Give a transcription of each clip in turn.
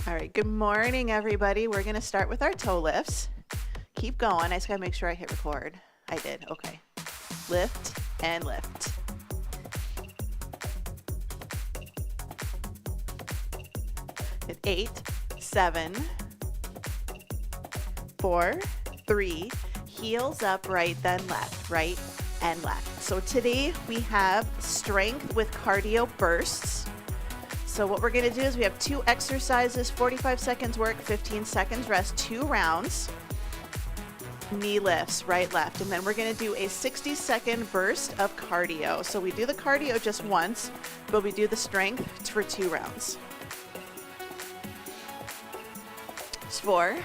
All right, good morning, everybody. We're going to start with our toe lifts. Keep going. I just got to make sure I hit record. I did. Okay. Lift and lift. Hit 8, 7, 4, 3, heels up, right, then left, right, and left. So today we have strength with cardio bursts. So what we're going to do is we have 2 exercises, 45 seconds work, 15 seconds rest, 2 rounds, knee lifts, right, left. And then we're going to do a 60-second burst of cardio. So we do the cardio just once, but we do the strength for 2 rounds. 4,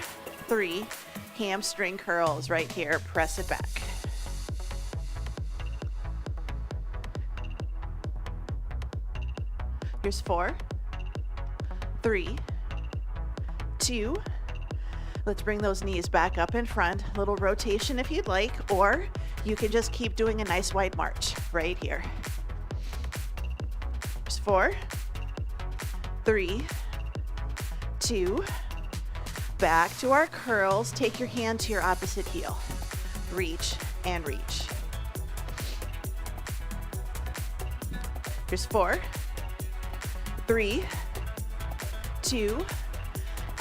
3, hamstring curls right here, press it back. Here's 4, 3, 2. Let's bring those knees back up in front. A little rotation if you'd like, or you can just keep doing a nice wide march right here. Here's 4, 3, 2. Back to our curls. Take your hand to your opposite heel. Reach and reach. Here's 4, 3, 2.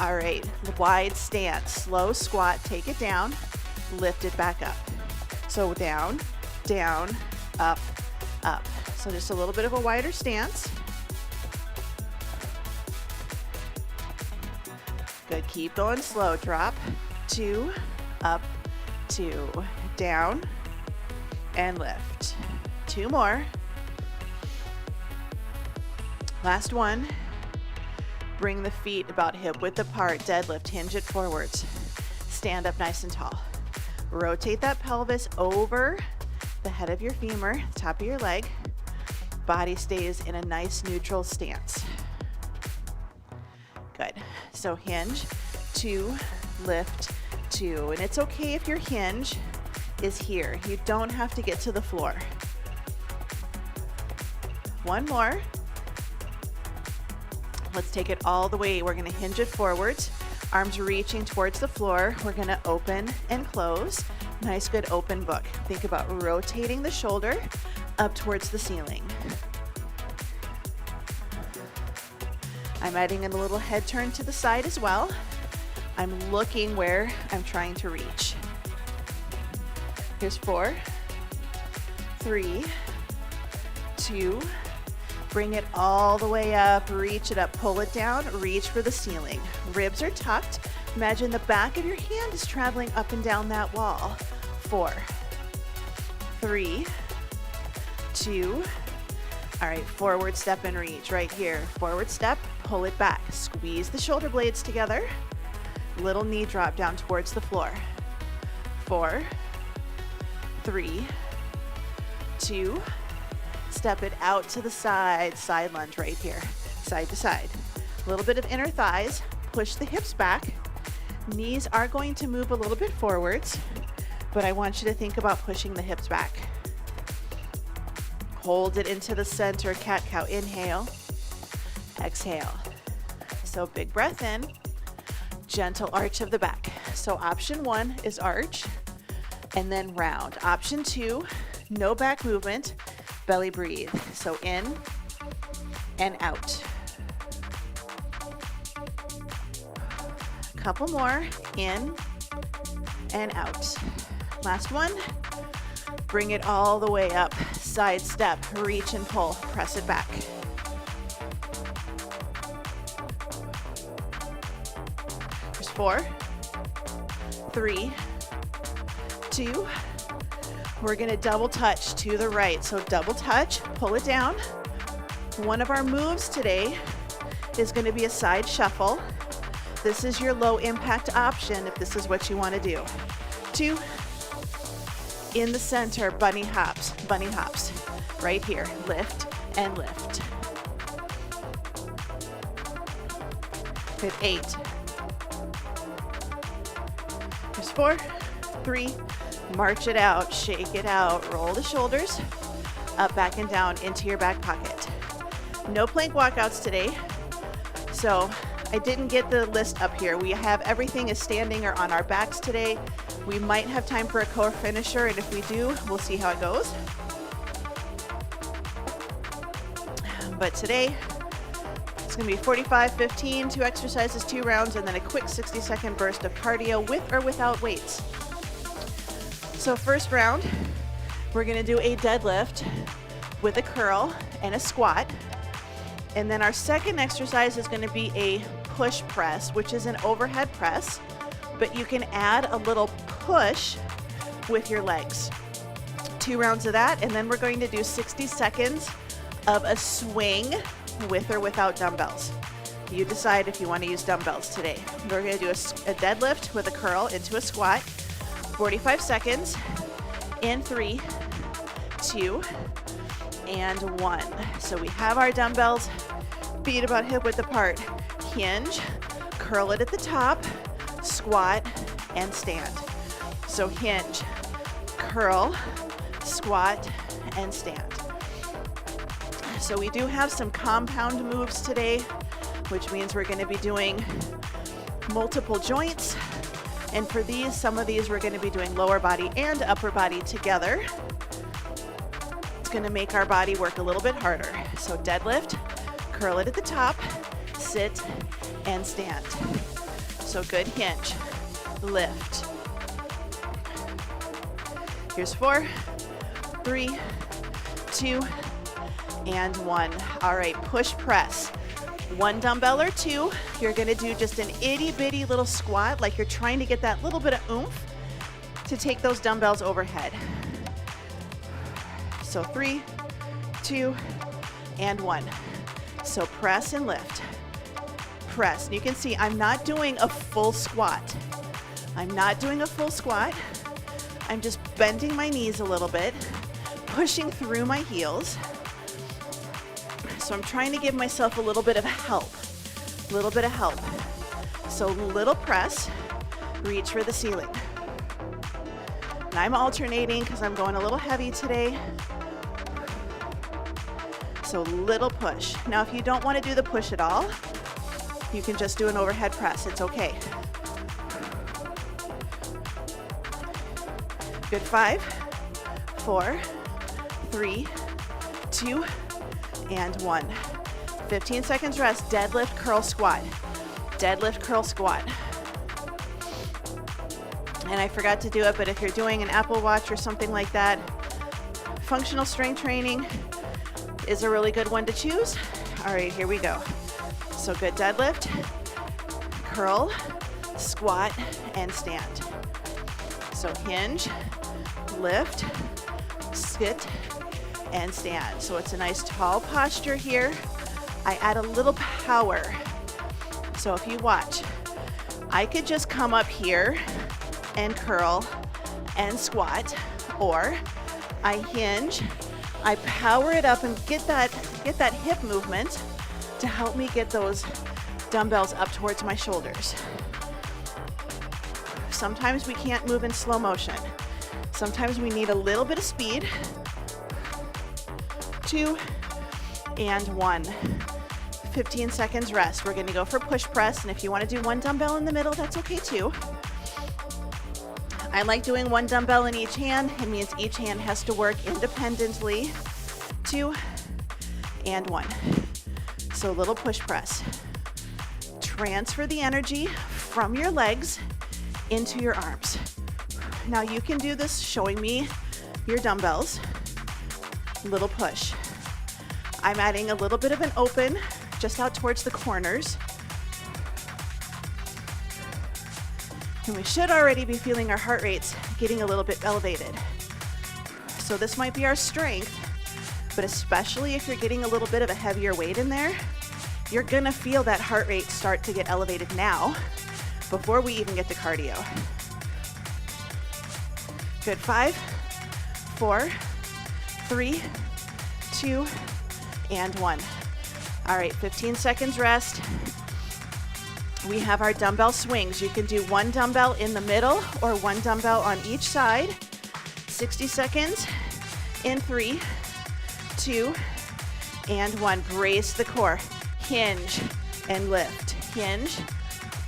All right, wide stance, slow squat, take it down, lift it back up. So down, down, up, up. So just a little bit of a wider stance. Good, keep going slow. Drop, 2, up, 2, down, and lift. 2 more. Last one. Bring the feet about hip width apart. Deadlift, hinge it forwards. Stand up nice and tall. Rotate that pelvis over the head of your femur, top of your leg. Body stays in a nice neutral stance. Good. So hinge, 2, lift, 2. And it's okay if your hinge is here. You don't have to get to the floor. 1 more. Let's take it all the way. We're going to hinge it forwards. Arms reaching towards the floor. We're going to open and close. Nice, good open book. Think about rotating the shoulder up towards the ceiling. I'm adding in a little head turn to the side as well. I'm looking where I'm trying to reach. Here's 4, 3, 2. Bring it all the way up, reach it up, pull it down, reach for the ceiling. Ribs are tucked. Imagine the back of your hand is traveling up and down that wall. 4, 3, 2. All right, forward step and reach right here. Forward step, pull it back. Squeeze the shoulder blades together. Little knee drop down towards the floor. 4, 3, 2. Step it out to the side, side lunge right here, side to side. A little bit of inner thighs, push the hips back. Knees are going to move a little bit forwards, but I want you to think about pushing the hips back. Hold it into the center, cat-cow. Inhale, exhale. So big breath in, gentle arch of the back. So option 1 is arch and then round. Option 2, no back movement. Belly breathe. So in and out. Couple more. In and out. Last one. Bring it all the way up. Side step. Reach and pull. Press it back. There's 4, 3, 2. We're going to double touch to the right. So double touch, pull it down. One of our moves today is going to be a side shuffle. This is your low impact option if this is what you want to do. 2, in the center, bunny hops, right here. Lift and lift. Hit 8. There's 4, 3, march it out, shake it out, roll the shoulders, up, back, and down into your back pocket. No plank walkouts today. So I didn't get the list up here. We have everything is standing or on our backs today. We might have time for a core finisher, and if we do, we'll see how it goes. But today, it's gonna be 45, 15, 2 exercises, 2 rounds, and then a quick 60-second burst of cardio with or without weights. So first round, we're gonna do a deadlift with a curl and a squat. And then our second exercise is gonna be a push press, which is an overhead press, but you can add a little push with your legs. 2 rounds of that, and then we're going to do 60 seconds of a swing with or without dumbbells. You decide if you want to use dumbbells today. We're going to do a deadlift with a curl into a squat, 45 seconds, in 3, 2, and 1. So we have our dumbbells, feet about hip width apart. Hinge, curl it at the top, squat, and stand. So hinge, curl, squat, and stand. So we do have some compound moves today, which means we're going to be doing multiple joints. And for these, some of these we're going to be doing lower body and upper body together. It's going to make our body work a little bit harder. So deadlift, curl it at the top, sit, and stand. So good hinge, lift. Here's 4, 3, 2, and 1. All right, push press. 1 dumbbell or 2. You're gonna do just an itty bitty little squat, like you're trying to get that little bit of oomph to take those dumbbells overhead. So 3, 2, and 1. So press and lift. Press. And you can see I'm not doing a full squat. I'm not doing a full squat. I'm just bending my knees a little bit, pushing through my heels. So I'm trying to give myself a little bit of help. So little press, reach for the ceiling. And I'm alternating because I'm going a little heavy today. So little push. Now, if you don't want to do the push at all, you can just do an overhead press. It's okay. Good. 5, 4, 3, 2, and 1. 15 seconds rest. Deadlift, curl, squat. Deadlift, curl, squat. And I forgot to do it, but if you're doing an Apple Watch or something like that, functional strength training is a really good one to choose. All right, here we go. So good deadlift, curl, squat, and stand. So hinge, lift, sit, and stand. So it's a nice tall posture here. I add a little power. So if you watch, I could just come up here and curl and squat, or I hinge, I power it up and get that hip movement to help me get those dumbbells up towards my shoulders. Sometimes we can't move in slow motion. Sometimes we need a little bit of speed. 2 and 1. 15 seconds rest. We're gonna go for push press, and if you wanna do 1 dumbbell in the middle, that's okay too. I like doing 1 dumbbell in each hand. It means each hand has to work independently. 2 and 1. So a little push press. Transfer the energy from your legs into your arms. Now you can do this showing me your dumbbells. Little push. I'm adding a little bit of an open just out towards the corners. And we should already be feeling our heart rates getting a little bit elevated. So this might be our strength, but especially if you're getting a little bit of a heavier weight in there, you're gonna feel that heart rate start to get elevated now before we even get to cardio. Good. 5, 4, 3, 2, and 1. All right, 15 seconds rest. We have our dumbbell swings. You can do 1 dumbbell in the middle or 1 dumbbell on each side. 60 seconds in 3, 2, and 1. Brace the core. Hinge and lift. hinge,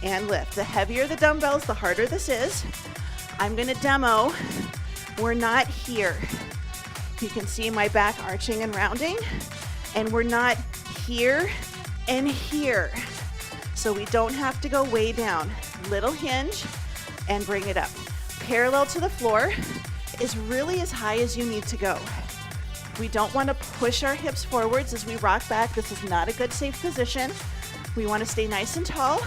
and lift. The heavier the dumbbells, the harder this is. I'm gonna demo. We're not here. You can see my back arching and rounding, and we're not here and here. So we don't have to go way down. Little hinge and bring it up. Parallel to the floor is really as high as you need to go. We don't want to push our hips forwards as we rock back. This is not a good safe position. We want to stay nice and tall.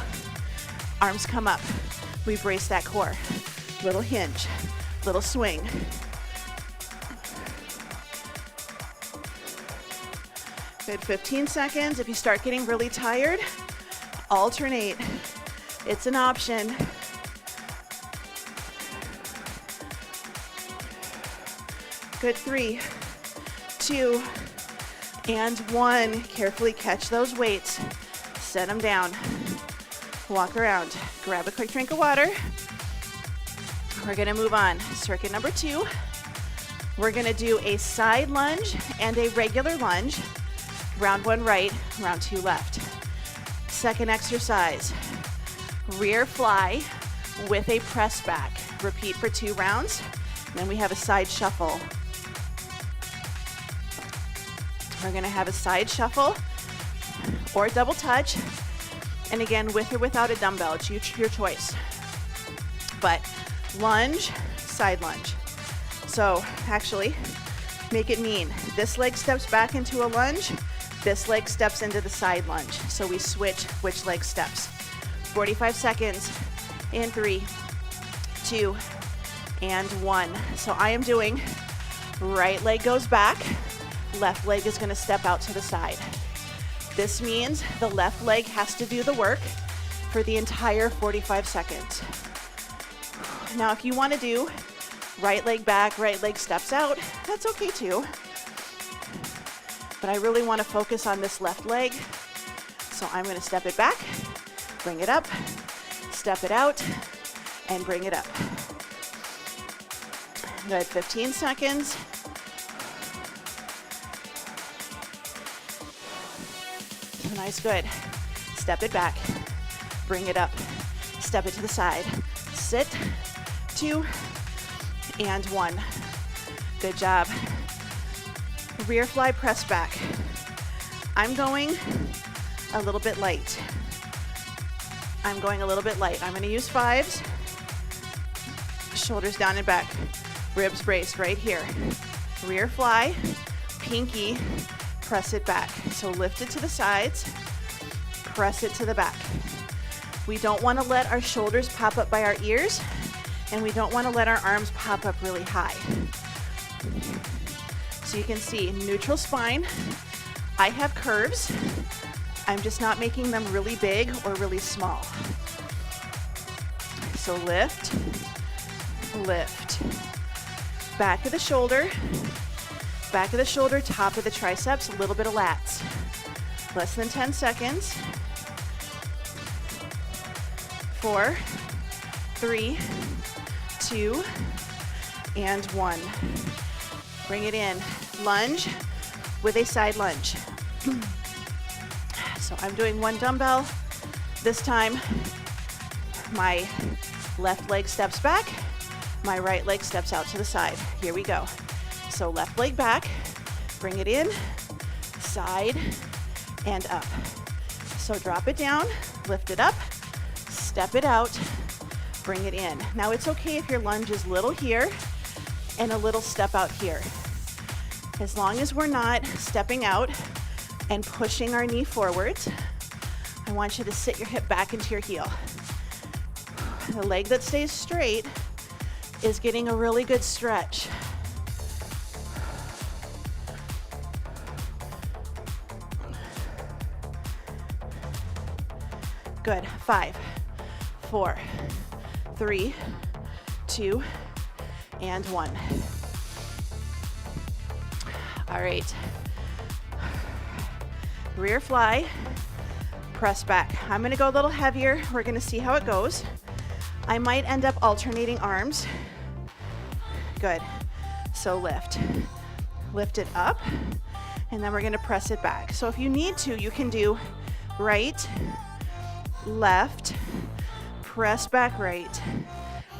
Arms come up. We brace that core. Little hinge, little swing. Good, 15 seconds. If you start getting really tired, alternate. It's an option. Good, 3, 2, and 1. Carefully catch those weights. Set them down. Walk around. Grab a quick drink of water. We're gonna move on. Circuit number 2. We're gonna do a side lunge and a regular lunge. Round 1 right, round 2 left. Second exercise, rear fly with a press back. Repeat for 2 rounds. Then we have a side shuffle. We're gonna have a side shuffle or double touch. And again, with or without a dumbbell, it's your choice. But lunge, side lunge. So actually, make it mean. This leg steps back into a lunge. This leg steps into the side lunge. So we switch which leg steps. 45 seconds in 3, 2, and 1. So I am doing right leg goes back, left leg is gonna step out to the side. This means the left leg has to do the work for the entire 45 seconds. Now, if you wanna do right leg back, right leg steps out, that's okay too. But I really wanna focus on this left leg. So I'm gonna step it back, bring it up, step it out, and bring it up. Good, 15 seconds. Nice, good. Step it back, bring it up, step it to the side. Sit, 2, and 1. Good job. Rear fly press back. I'm going a little bit light. I'm going a little bit light. I'm gonna use 5s. Shoulders down and back. Ribs braced right here. Rear fly, pinky, press it back. So lift it to the sides, press it to the back. We don't want to let our shoulders pop up by our ears, and we don't want to let our arms pop up really high. So you can see neutral spine. I have curves. I'm just not making them really big or really small. So lift, lift. Back of the shoulder, top of the triceps, a little bit of lats. Less than 10 seconds. 4, 3, 2, and 1. Bring it in. Lunge with a side lunge. So I'm doing 1 dumbbell. This time, my left leg steps back, my right leg steps out to the side. Here we go. So left leg back, bring it in, side, and up. So drop it down, lift it up, step it out, bring it in. Now it's okay if your lunge is little here and a little step out here. As long as we're not stepping out and pushing our knee forwards, I want you to sit your hip back into your heel. The leg that stays straight is getting a really good stretch. Good. 5, 4, 3, 2, and 1. All right. Rear fly, press back. I'm gonna go a little heavier. We're gonna see how it goes. I might end up alternating arms. Good. So lift. Lift it up, and then we're gonna press it back. So if you need to, you can do right, left, press back right,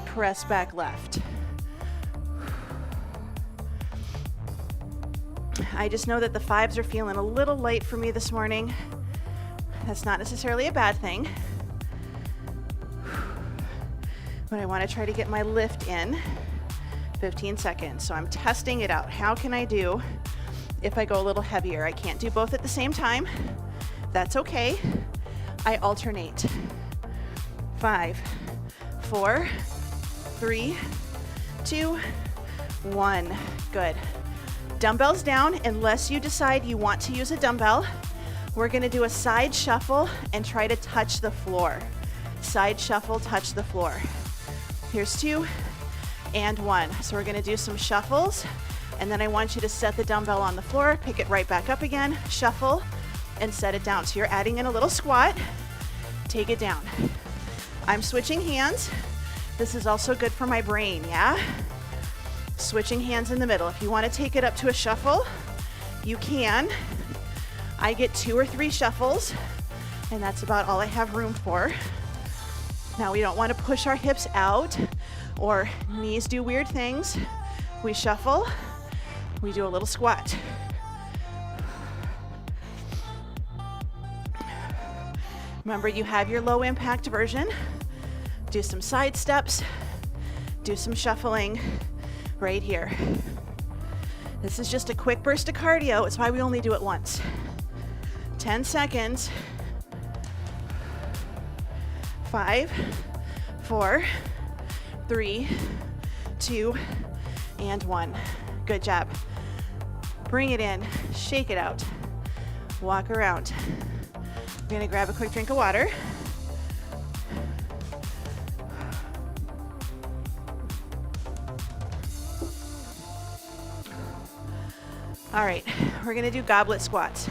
press back left. I just know that the 5s are feeling a little light for me this morning. That's not necessarily a bad thing. But I want to try to get my lift in 15 seconds. So I'm testing it out. How can I do if I go a little heavier? I can't do both at the same time. That's okay. I alternate. 5, 4, 3, 2, 1. Good. Dumbbells down, unless you decide you want to use a dumbbell. We're gonna do a side shuffle and try to touch the floor. Side shuffle, touch the floor. Here's 2 and 1. So we're gonna do some shuffles, and then I want you to set the dumbbell on the floor, pick it right back up again, shuffle, and set it down. So you're adding in a little squat, take it down. I'm switching hands. This is also good for my brain, yeah? Switching hands in the middle. If you want to take it up to a shuffle, you can. I get 2 or 3 shuffles, and that's about all I have room for. Now we don't want to push our hips out or knees do weird things. We shuffle, we do a little squat. Remember, you have your low impact version. Do some side steps, do some shuffling right here. This is just a quick burst of cardio. It's why we only do it once. 10 seconds. 5, 4, 3, 2, and 1. Good job. Bring it in, shake it out, walk around. We're gonna grab a quick drink of water. All right, we're gonna do goblet squats.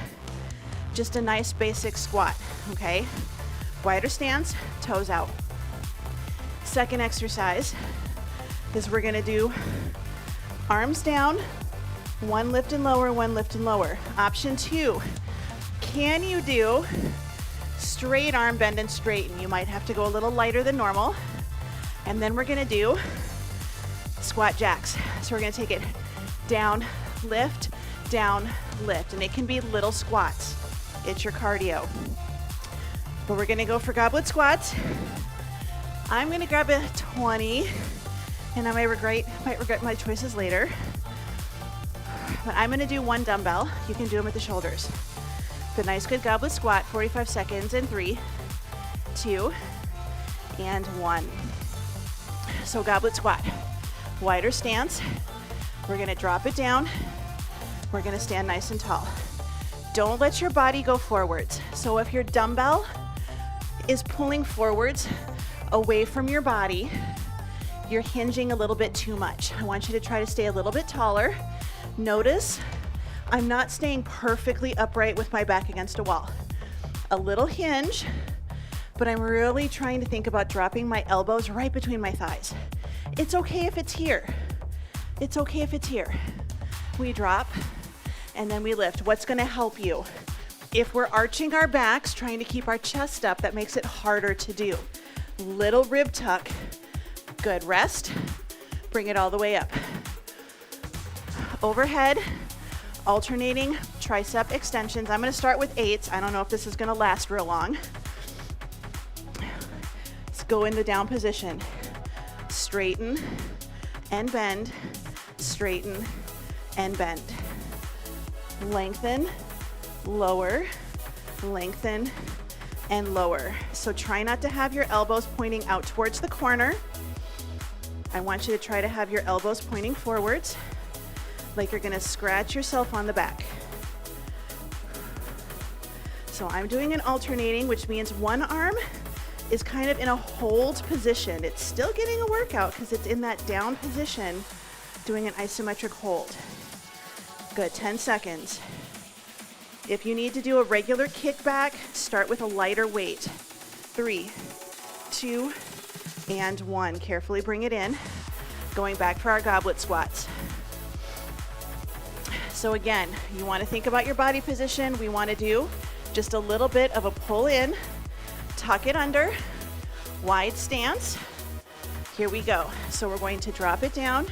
Just a nice basic squat, okay? Wider stance, toes out. Second exercise is we're gonna do arms down, one lift and lower, one lift and lower. Option 2, can you do straight arm bend and straighten? You might have to go a little lighter than normal. And then we're gonna do squat jacks. So we're gonna take it down, lift, down, lift, and it can be little squats. It's your cardio. But we're gonna go for goblet squats. I'm gonna grab a 20, and I might regret my choices later. But I'm gonna do 1 dumbbell. You can do them at the shoulders. Good, nice, good goblet squat, 45 seconds in 3, 2, and 1. So goblet squat, wider stance. We're gonna drop it down. We're gonna stand nice and tall. Don't let your body go forwards. So if your dumbbell is pulling forwards away from your body, you're hinging a little bit too much. I want you to try to stay a little bit taller. Notice I'm not staying perfectly upright with my back against a wall. A little hinge, but I'm really trying to think about dropping my elbows right between my thighs. It's okay if it's here. It's okay if it's here. We drop, and then we lift. What's gonna help you? If we're arching our backs, trying to keep our chest up, that makes it harder to do. Little rib tuck. Good, rest. Bring it all the way up. Overhead, alternating tricep extensions. I'm gonna start with 8s. I don't know if this is gonna last real long. Let's go in the down position. Straighten and bend, straighten and bend. Lengthen, lower, lengthen, and lower. So try not to have your elbows pointing out towards the corner. I want you to try to have your elbows pointing forwards, like you're gonna scratch yourself on the back. So I'm doing an alternating, which means one arm is kind of in a hold position. It's still getting a workout because it's in that down position, doing an isometric hold. Good, 10 seconds. If you need to do a regular kickback, start with a lighter weight. 3, 2, and 1. Carefully bring it in. Going back for our goblet squats. So again, you want to think about your body position. We want to do just a little bit of a pull in, tuck it under, wide stance. Here we go. So we're going to drop it down,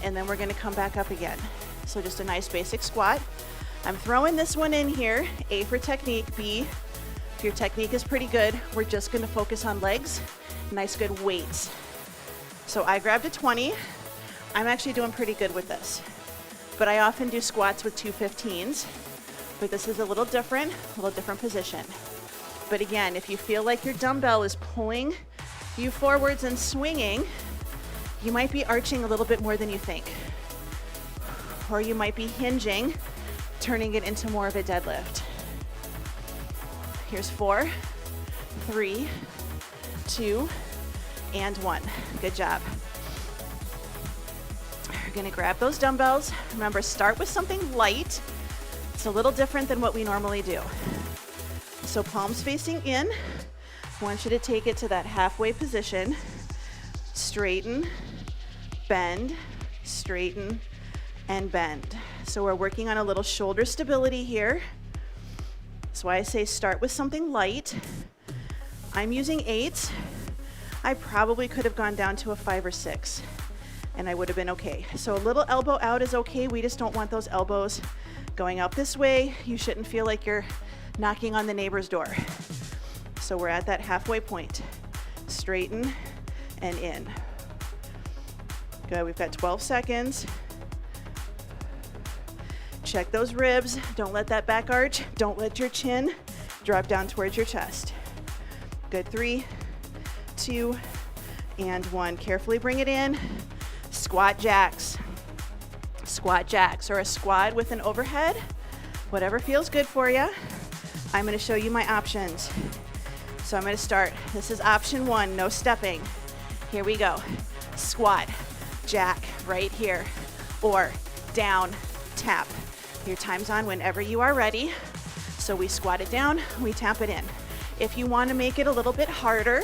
and then we're going to come back up again. So just a nice basic squat. I'm throwing this one in here, A for technique, B, if your technique is pretty good, we're just going to focus on legs, nice good weights. So I grabbed a 20. I'm actually doing pretty good with this, but I often do squats with 215s, but this is a little different position. But again, if you feel like your dumbbell is pulling you forwards and swinging, you might be arching a little bit more than you think. Or you might be hinging, turning it into more of a deadlift. Here's 4, 3, 2, and 1. Good job. We're gonna grab those dumbbells. Remember, start with something light. It's a little different than what we normally do. So palms facing in. I want you to take it to that halfway position. Straighten, bend, straighten, and bend. So we're working on a little shoulder stability here. That's why I say start with something light. I'm using 8s. I probably could have gone down to a 5 or 6, and I would have been okay. So a little elbow out is okay. We just don't want those elbows going out this way. You shouldn't feel like you're knocking on the neighbor's door. So we're at that halfway point. Straighten and in. Good, we've got 12 seconds. Check those ribs. Don't let that back arch. Don't let your chin drop down towards your chest. Good, 3, 2, and 1. Carefully bring it in. Squat jacks. Squat jacks, or a squat with an overhead. Whatever feels good for you. I'm gonna show you my options. So I'm gonna start. This is option 1, no stepping. Here we go. Squat, jack, right here. Or down, tap. Your time's on whenever you are ready. So we squat it down, we tap it in. If you want to make it a little bit harder,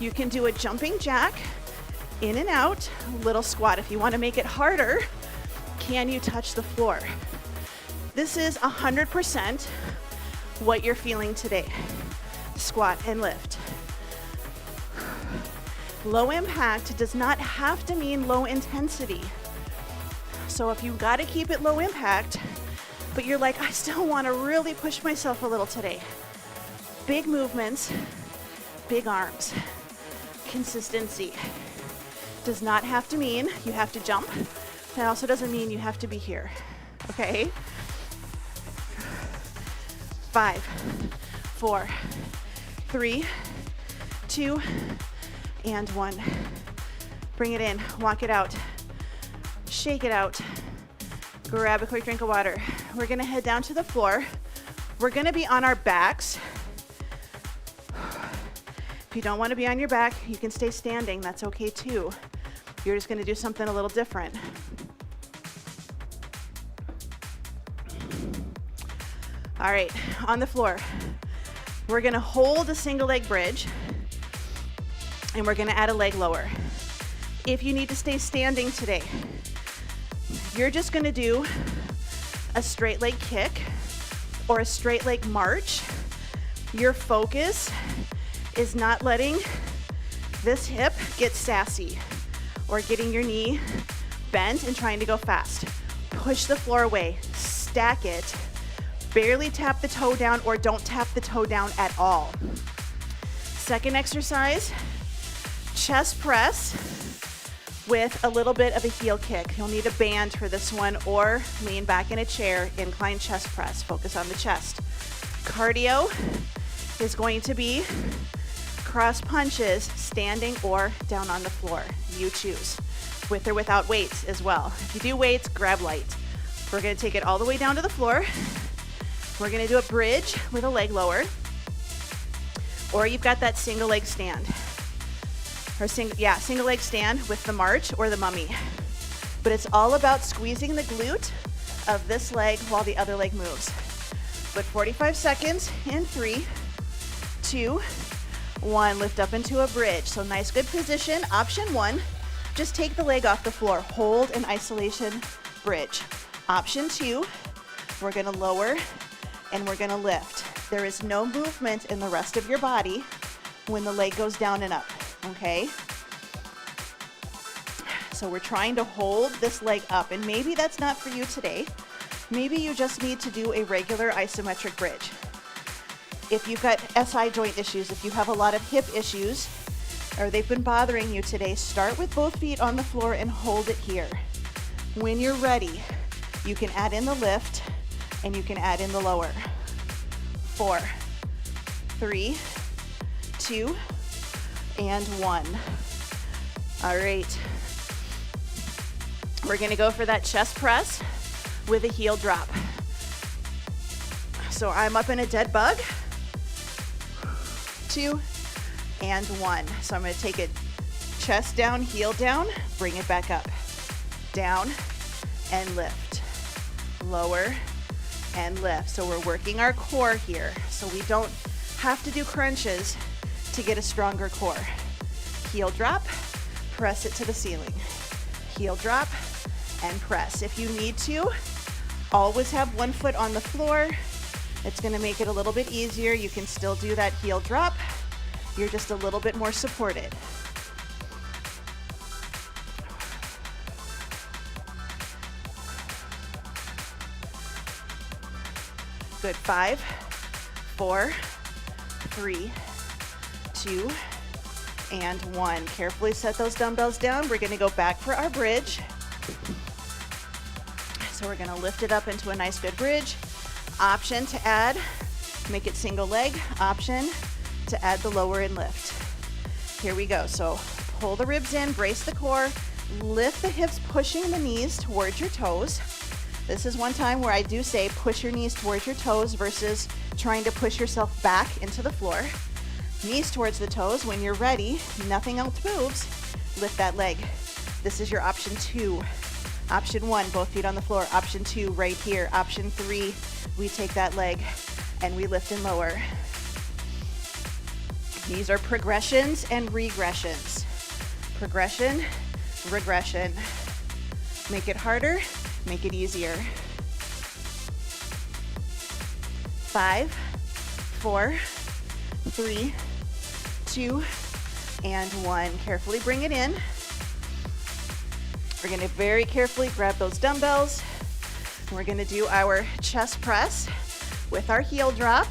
you can do a jumping jack, in and out, little squat. If you want to make it harder, can you touch the floor? This is 100% what you're feeling today. Squat and lift. Low impact does not have to mean low intensity. So if you got to keep it low impact, but you're like, I still want to really push myself a little today. Big movements, big arms. Consistency. Does not have to mean you have to jump. That also doesn't mean you have to be here. Okay? 5, 4, 3, 2, and 1. Bring it in, walk it out. Shake it out. Grab a quick drink of water. We're gonna head down to the floor. We're gonna be on our backs. If you don't wanna be on your back, you can stay standing, that's okay too. You're just gonna do something a little different. All right, on the floor. We're gonna hold a single leg bridge, and we're gonna add a leg lower. If you need to stay standing today, you're just gonna do a straight leg kick or a straight leg march. Your focus is not letting this hip get sassy or getting your knee bent and trying to go fast. Push the floor away, stack it, barely tap the toe down or don't tap the toe down at all. Second exercise, chest press with a little bit of a heel kick. You'll need a band for this one or lean back in a chair, incline chest press, focus on the chest. Cardio is going to be cross punches, standing or down on the floor. You choose, with or without weights as well. If you do weights, grab light. We're gonna take it all the way down to the floor. We're gonna do a bridge with a leg lower, or you've got that single leg stand. Or single leg stand with the march or the mummy. But it's all about squeezing the glute of this leg while the other leg moves. But 45 seconds in 3, 2, 1. Lift up into a bridge. So nice, good position. Option 1, just take the leg off the floor. Hold an isolation bridge. Option 2, we're gonna lower and we're gonna lift. There is no movement in the rest of your body when the leg goes down and up, okay? So we're trying to hold this leg up, and maybe that's not for you today. Maybe you just need to do a regular isometric bridge. If you've got SI joint issues, if you have a lot of hip issues, or they've been bothering you today, start with both feet on the floor and hold it here. When you're ready, you can add in the lift and you can add in the lower. 4, 3, 2, and 1. All right. We're gonna go for that chest press with a heel drop. So I'm up in a dead bug. 2 and 1. So I'm gonna take it chest down, heel down, bring it back up. Down and lift. Lower and lift. So we're working our core here. So we don't have to do crunches to get a stronger core. Heel drop, press it to the ceiling. Heel drop and press. If you need to, always have one foot on the floor. It's gonna make it a little bit easier. You can still do that heel drop. You're just a little bit more supported. Good. 5, 4, 3, 2, and 1. Carefully set those dumbbells down. We're gonna go back for our bridge. So we're gonna lift it up into a nice good bridge. Option to add, make it single leg. Option to add the lower and lift. Here we go. So pull the ribs in, brace the core, lift the hips, pushing the knees towards your toes. This is one time where I do say push your knees towards your toes versus trying to push yourself back into the floor. Knees towards the toes. When you're ready, nothing else moves, lift that leg. This is your option 2. Option 1, both feet on the floor. Option 2, right here. Option 3, we take that leg and we lift and lower. These are progressions and regressions. Progression, regression. Make it harder, make it easier. 5, 4, 3, 2, and 1. Carefully bring it in. We're gonna very carefully grab those dumbbells. We're gonna do our chest press with our heel drop.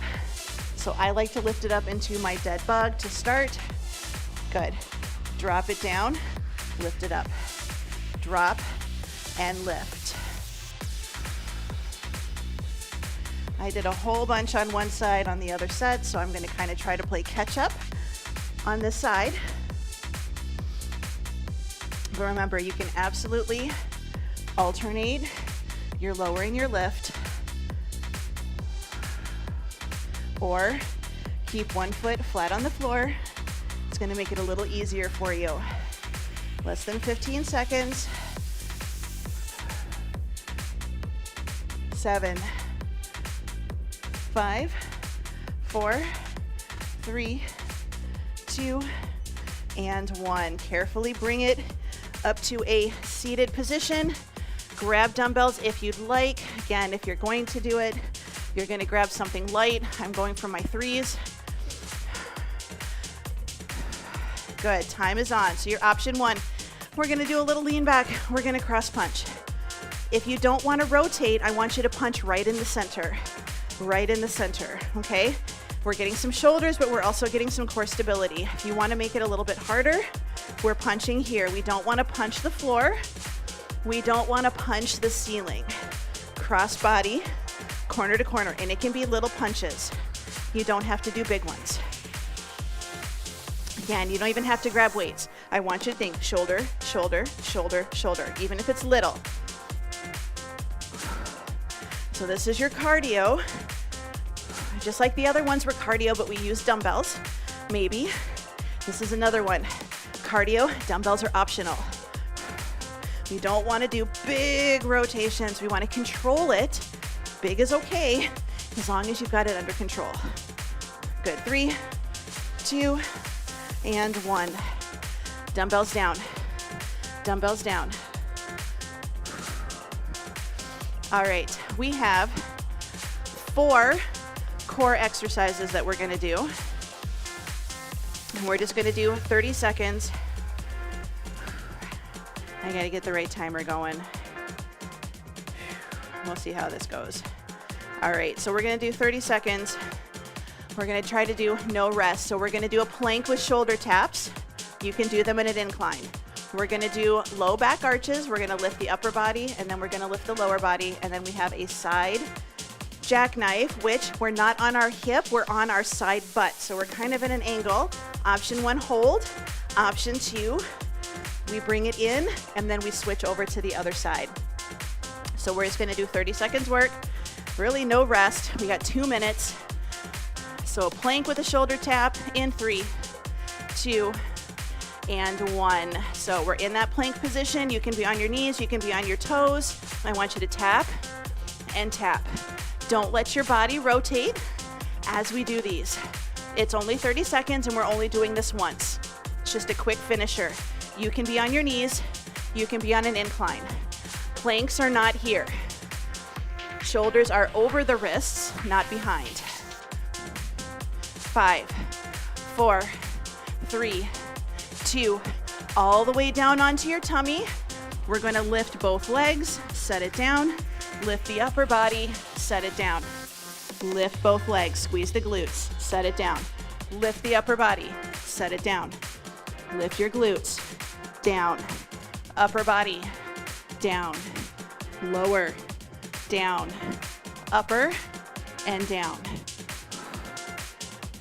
So I like to lift it up into my dead bug to start. Good. Drop it down, lift it up. Drop and lift. I did a whole bunch on one side on the other set, so I'm gonna kind of try to play catch up on this side. But remember, you can absolutely alternate your lower and your lift, or keep one foot flat on the floor. It's gonna make it a little easier for you. Less than 15 seconds. 7, 5, 4, 3, 2, and 1. Carefully bring it up to a seated position. Grab dumbbells if you'd like. Again, if you're going to do it, you're gonna grab something light. I'm going for my 3s. Good, time is on. So your option 1, we're gonna do a little lean back. We're gonna cross punch. If you don't wanna rotate, I want you to punch right in the center. Right in the center, okay? We're getting some shoulders, but we're also getting some core stability. If you wanna make it a little bit harder, we're punching here. We don't wanna punch the floor. We don't wanna punch the ceiling. Cross body, corner to corner, and it can be little punches. You don't have to do big ones. Again, you don't even have to grab weights. I want you to think shoulder, shoulder, shoulder, shoulder, even if it's little. So this is your cardio. Just like the other ones were cardio, but we use dumbbells, maybe. This is another one. Cardio, dumbbells are optional. We don't want to do big rotations. We want to control it. Big is okay, as long as you've got it under control. Good, 3, 2, and 1. Dumbbells down, dumbbells down. All right, we have 4 core exercises that we're gonna do. And we're just gonna do 30 seconds. I gotta get the right timer going. We'll see how this goes. All right, so we're gonna do 30 seconds. We're gonna try to do no rest. So we're gonna do a plank with shoulder taps. You can do them in an incline. We're gonna do low back arches. We're gonna lift the upper body, and then we're gonna lift the lower body, and then we have a side jackknife, which we're not on our hip, we're on our side butt. So we're kind of in an angle. Option 1, hold. Option 2, we bring it in, and then we switch over to the other side. So we're just gonna do 30 seconds work. Really no rest. We got 2 minutes. So a plank with a shoulder tap in 3, 2, and 1. So we're in that plank position. You can be on your knees, you can be on your toes. I want you to tap and tap. Don't let your body rotate as we do these. It's only 30 seconds and we're only doing this once. It's just a quick finisher. You can be on your knees, you can be on an incline. Planks are not here. Shoulders are over the wrists, not behind. 5, 4, 3, 2, all the way down onto your tummy. We're going to lift both legs, set it down, lift the upper body, set it down. Lift both legs, squeeze the glutes, set it down. Lift the upper body, set it down. Lift your glutes, down. Upper body, down. Lower, down. Upper, and down.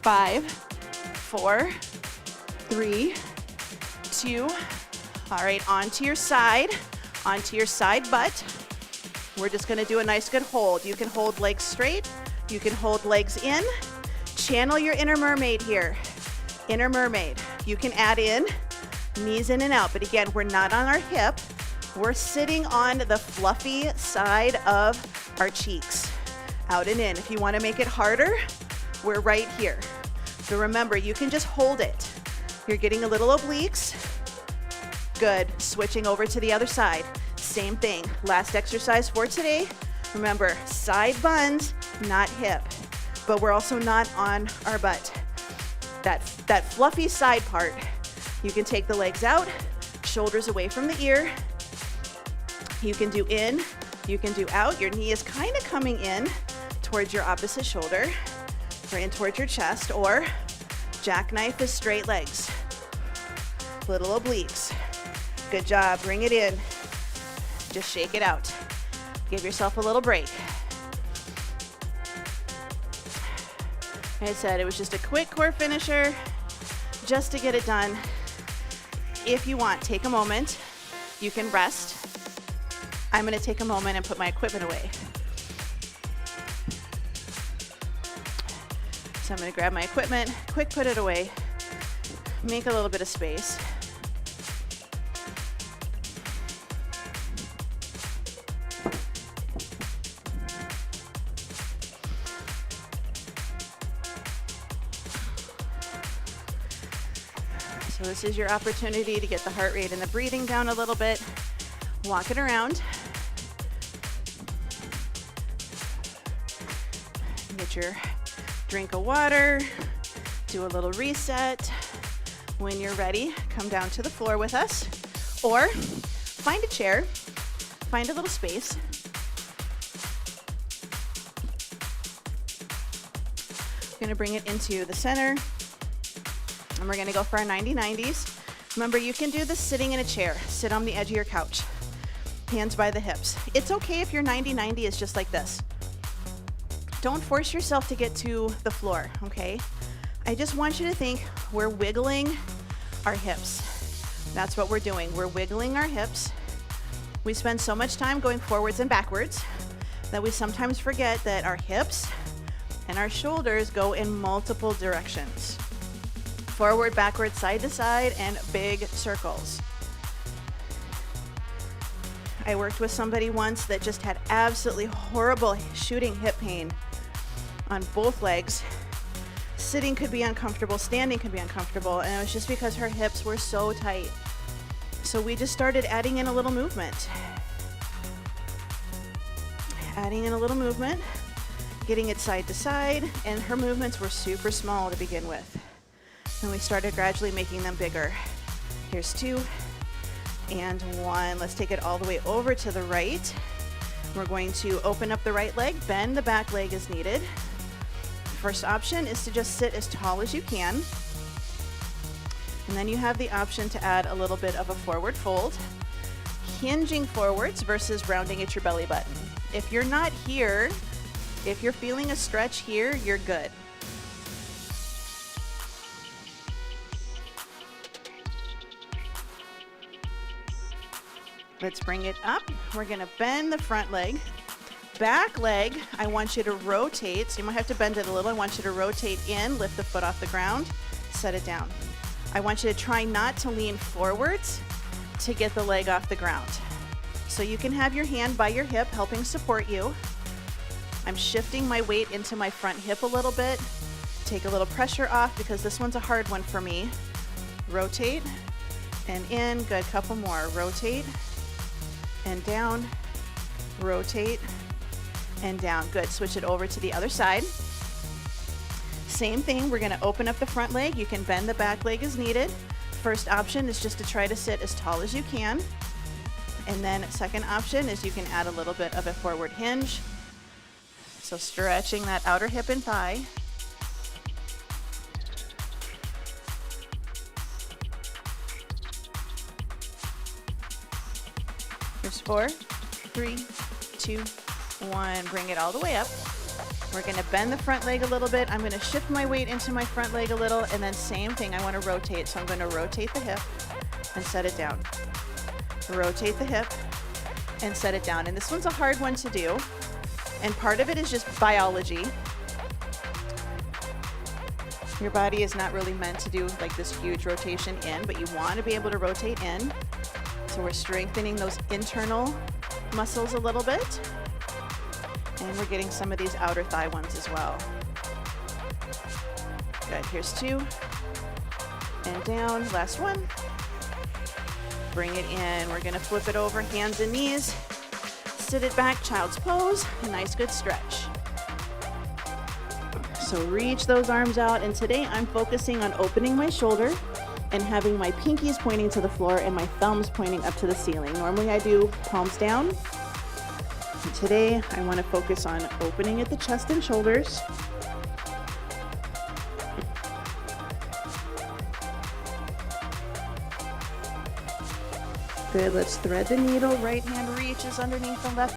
5, 4, 3, 2. All right, onto your side butt. We're just gonna do a nice good hold. You can hold legs straight, you can hold legs in. Channel your inner mermaid here. Inner mermaid. You can add in knees in and out, but again, we're not on our hip. We're sitting on the fluffy side of our cheeks. Out and in. If you wanna make it harder, we're right here. So remember, you can just hold it. You're getting a little obliques. Good. Switching over to the other side. Same thing. Last exercise for today. Remember, side buns, not hip. But we're also not on our butt. That fluffy side part. You can take the legs out, shoulders away from the ear. You can do in, you can do out. Your knee is kind of coming in towards your opposite shoulder, or in towards your chest, or jackknife is straight legs. Little obliques. Good job, bring it in. Just shake it out. Give yourself a little break. Like I said, it was just a quick core finisher, just to get it done. If you want, take a moment. You can rest. I'm gonna take a moment and put my equipment away. So I'm gonna grab my equipment, quick put it away, make a little bit of space. So this is your opportunity to get the heart rate and the breathing down a little bit. Walk it around. Get your drink of water, do a little reset. When you're ready, come down to the floor with us, or find a chair, find a little space. We're gonna bring it into the center, and we're gonna go for our 90-90s. Remember, you can do this sitting in a chair. Sit on the edge of your couch, hands by the hips. It's okay if your 90-90 is just like this. Don't force yourself to get to the floor, okay? I just want you to think we're wiggling our hips. That's what we're doing. We're wiggling our hips. We spend so much time going forwards and backwards that we sometimes forget that our hips and our shoulders go in multiple directions. Forward, backward, side to side, and big circles. I worked with somebody once that just had absolutely horrible shooting hip pain on both legs. Sitting could be uncomfortable, standing could be uncomfortable, and it was just because her hips were so tight. So we just started adding in a little movement. Adding in a little movement, getting it side to side, and her movements were super small to begin with. And we started gradually making them bigger. Here's 2 and 1. Let's take it all the way over to the right. We're going to open up the right leg, bend the back leg as needed. First option is to just sit as tall as you can. And then you have the option to add a little bit of a forward fold, hinging forwards versus rounding at your belly button. If you're not here, if you're feeling a stretch here, you're good. Let's bring it up. We're gonna bend the front leg. Back leg, I want you to rotate. So you might have to bend it a little. I want you to rotate in, lift the foot off the ground, set it down. I want you to try not to lean forwards to get the leg off the ground. So you can have your hand by your hip helping support you. I'm shifting my weight into my front hip a little bit. Take a little pressure off because this one's a hard one for me. Rotate and in, good, couple more. Rotate and down, rotate and down. Good, switch it over to the other side. Same thing, we're gonna open up the front leg. You can bend the back leg as needed. First option is just to try to sit as tall as you can. And then second option is you can add a little bit of a forward hinge. So stretching that outer hip and thigh. Here's 4, 3, 2, 1. Bring it all the way up. We're gonna bend the front leg a little bit. I'm gonna shift my weight into my front leg a little, and then same thing, I wanna rotate. So I'm gonna rotate the hip and set it down. Rotate the hip and set it down. And this one's a hard one to do. And part of it is just biology. Your body is not really meant to do like this huge rotation in, but you wanna be able to rotate in. So we're strengthening those internal muscles a little bit. And we're getting some of these outer thigh ones as well. Good, here's 2. And down, last one. Bring it in. We're gonna flip it over, hands and knees. Sit it back, child's pose. A nice good stretch. So reach those arms out. And today I'm focusing on opening my shoulder and having my pinkies pointing to the floor and my thumbs pointing up to the ceiling. Normally I do palms down. And today I want to focus on opening at the chest and shoulders. Good, let's thread the needle. Right hand reaches underneath the left